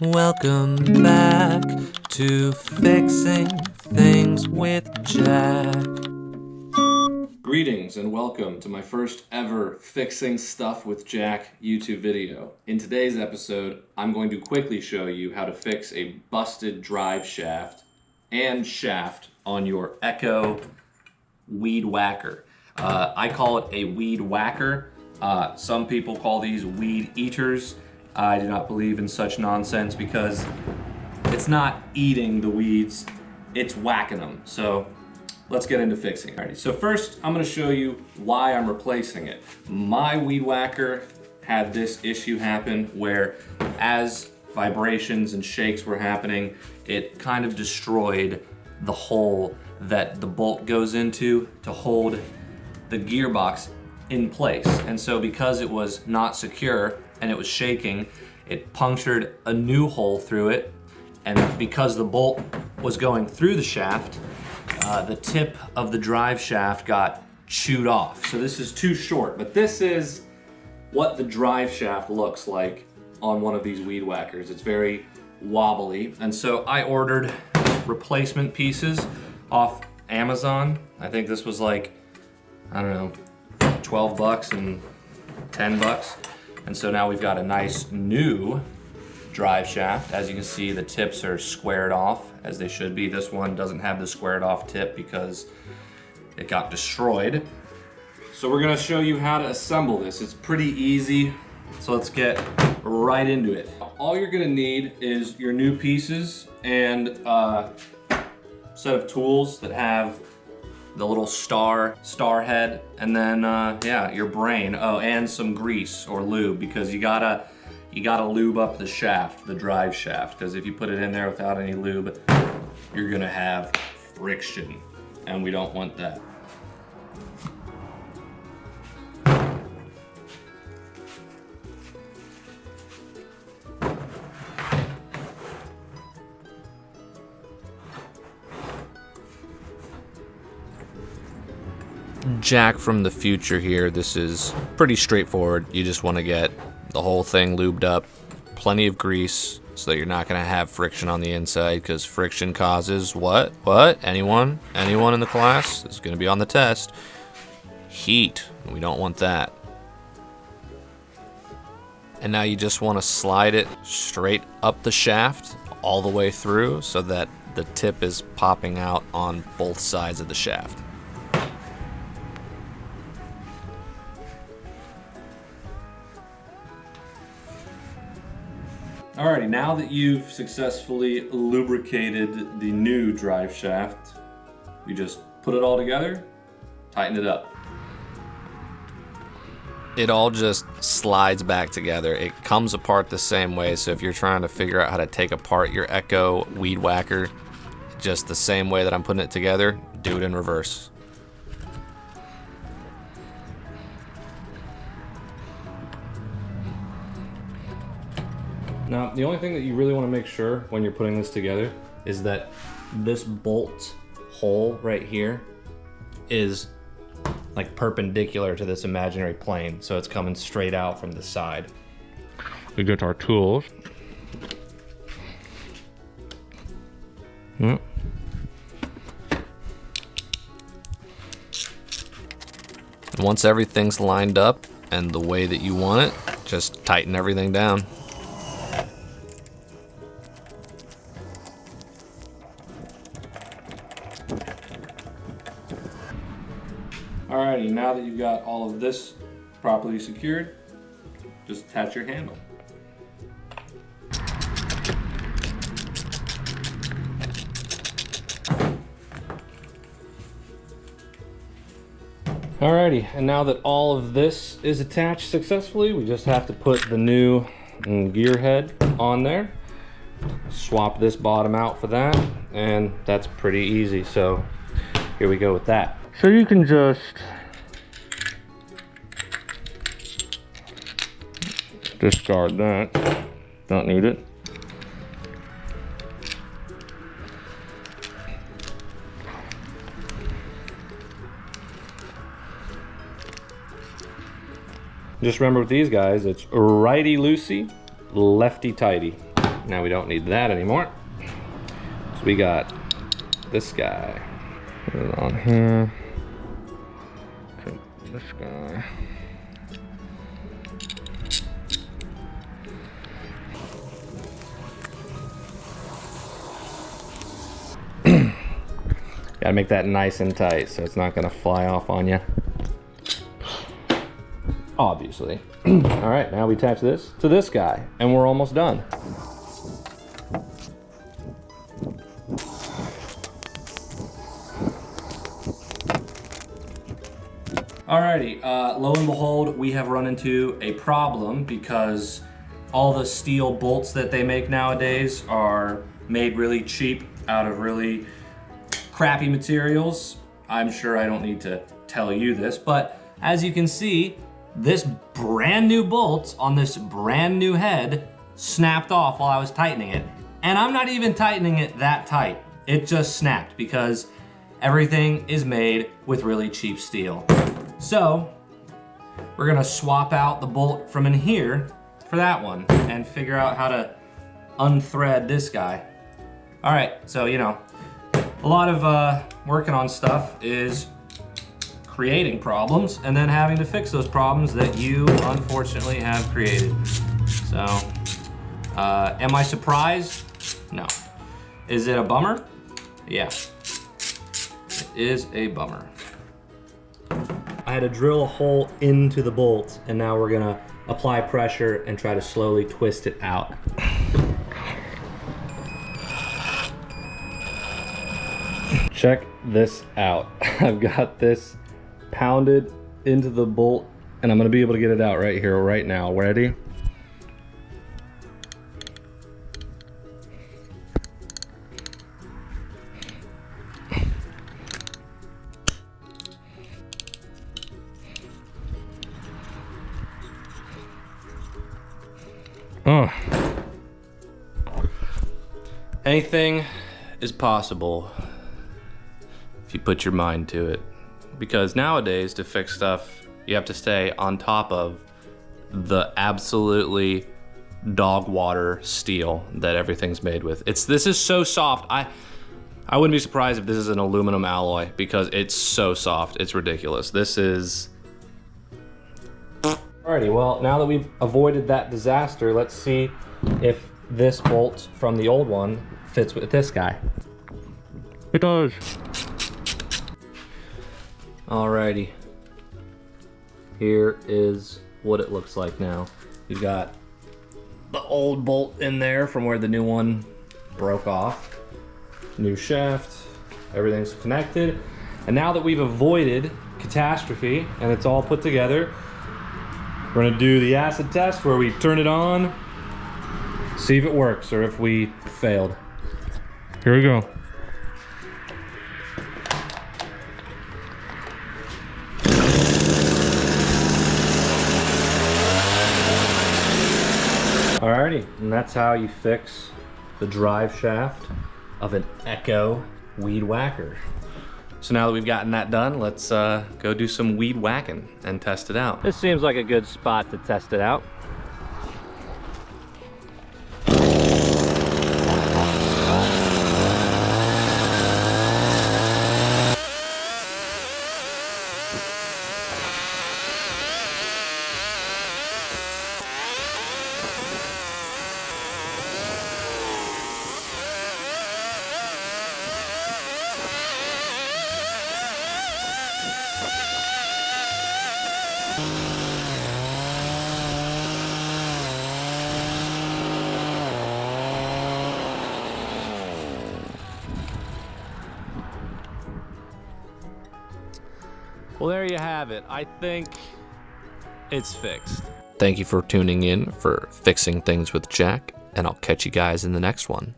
Welcome back to Fixing Things with Jack. Greetings and welcome to my first ever Fixing Stuff with Jack YouTube video. In today's episode, I'm going to quickly show you how to fix a busted drive shaft and shaft on your Echo weed whacker. I call it a weed whacker. Some people call these weed eaters. I do not believe in such nonsense because it's not eating the weeds, it's whacking them. So let's get into fixing. Alrighty, so first I'm gonna show you why I'm replacing it. My weed whacker had this issue happen where as vibrations and shakes were happening, it kind of destroyed the hole that the bolt goes into to hold the gearbox in place. And so because it was not secure and it was shaking, it punctured a new hole through it. And because the bolt was going through the shaft, the tip of the drive shaft got chewed off. So this is too short, but this is what the drive shaft looks like on one of these weed whackers. It's very wobbly. And so I ordered replacement pieces off Amazon. I think this was like, I don't know, 12 bucks and 10 bucks. And so now we've got a nice new drive shaft. As you can see, the tips are squared off as they should be. This one doesn't have the squared off tip because it got destroyed. So we're gonna show you how to assemble this. It's pretty easy. So let's get right into it. All you're gonna need is your new pieces and a set of tools that have the little star head, and then yeah, your brain. Oh, and some grease or lube, because you gotta lube up the shaft, the drive shaft, because if you put it in there without any lube, you're gonna have friction, and we don't want that. Jack from the future here. This is pretty straightforward. You just want to get the whole thing lubed up, plenty of grease so that you're not going to have friction on the inside, because friction causes what? Anyone in the class is going to be on the test. Heat. We don't want that. And now you just want to slide it straight up the shaft all the way through so that the tip is popping out on both sides of the shaft. Alrighty, now that you've successfully lubricated the new drive shaft, you just put it all together, tighten it up. It all just slides back together. It comes apart the same way, so if you're trying to figure out how to take apart your Echo weed whacker, just the same way that I'm putting it together, do it in reverse. Now, the only thing that you really want to make sure when you're putting this together is that this bolt hole right here is like perpendicular to this imaginary plane, so it's coming straight out from the side. We get our tools. Once everything's lined up and the way that you want it, just tighten everything down. Alrighty, now that you've got all of this properly secured, just attach your handle. Alrighty, and now that all of this is attached successfully, we just have to put the new gear head on there. Swap this bottom out for that, and that's pretty easy. So here we go with that. So you can just discard that, don't need it. Just remember with these guys, it's righty loosey, lefty tighty. Now we don't need that anymore. So we got this guy. Put it on here. Put this guy. Gotta make that nice and tight so it's not gonna fly off on you. Obviously. All right, now we attach this to this guy and we're almost done. Alrighty, lo and behold, we have run into a problem because all the steel bolts that they make nowadays are made really cheap out of really crappy materials. I'm sure I don't need to tell you this, but as you can see, this brand new bolt on this brand new head snapped off while I was tightening it. And I'm not even tightening it that tight. It just snapped because everything is made with really cheap steel. So we're gonna swap out the bolt from in here for that one and figure out how to unthread this guy. All right, so you know, a lot of working on stuff is creating problems and then having to fix those problems that you unfortunately have created. So, am I surprised? No. Is it a bummer? Yeah, it is a bummer. I had to drill a hole into the bolt and now we're gonna apply pressure and try to slowly twist it out. Check this out. I've got this pounded into the bolt and I'm gonna be able to get it out right here, right now. Ready? Anything is possible if you put your mind to it. Because nowadays, to fix stuff, you have to stay on top of the absolutely dog water steel that everything's made with. This is so soft. I wouldn't be surprised if this is an aluminum alloy because it's so soft. It's ridiculous. This is... Alrighty, well, now that we've avoided that disaster, let's see if this bolt from the old one fits with this guy. It does. Alrighty. Here is what it looks like now. You've got the old bolt in there from where the new one broke off. New shaft, everything's connected. And now that we've avoided catastrophe and it's all put together, we're gonna do the acid test where we turn it on, see if it works or if we failed. Here we go. Alrighty, and that's how you fix the drive shaft of an Echo weed whacker. So now that we've gotten that done, let's go do some weed whacking and test it out. This seems like a good spot to test it out. Well, there you have it. I think it's fixed. Thank you for tuning in for Fixing Things with Jack, and I'll catch you guys in the next one.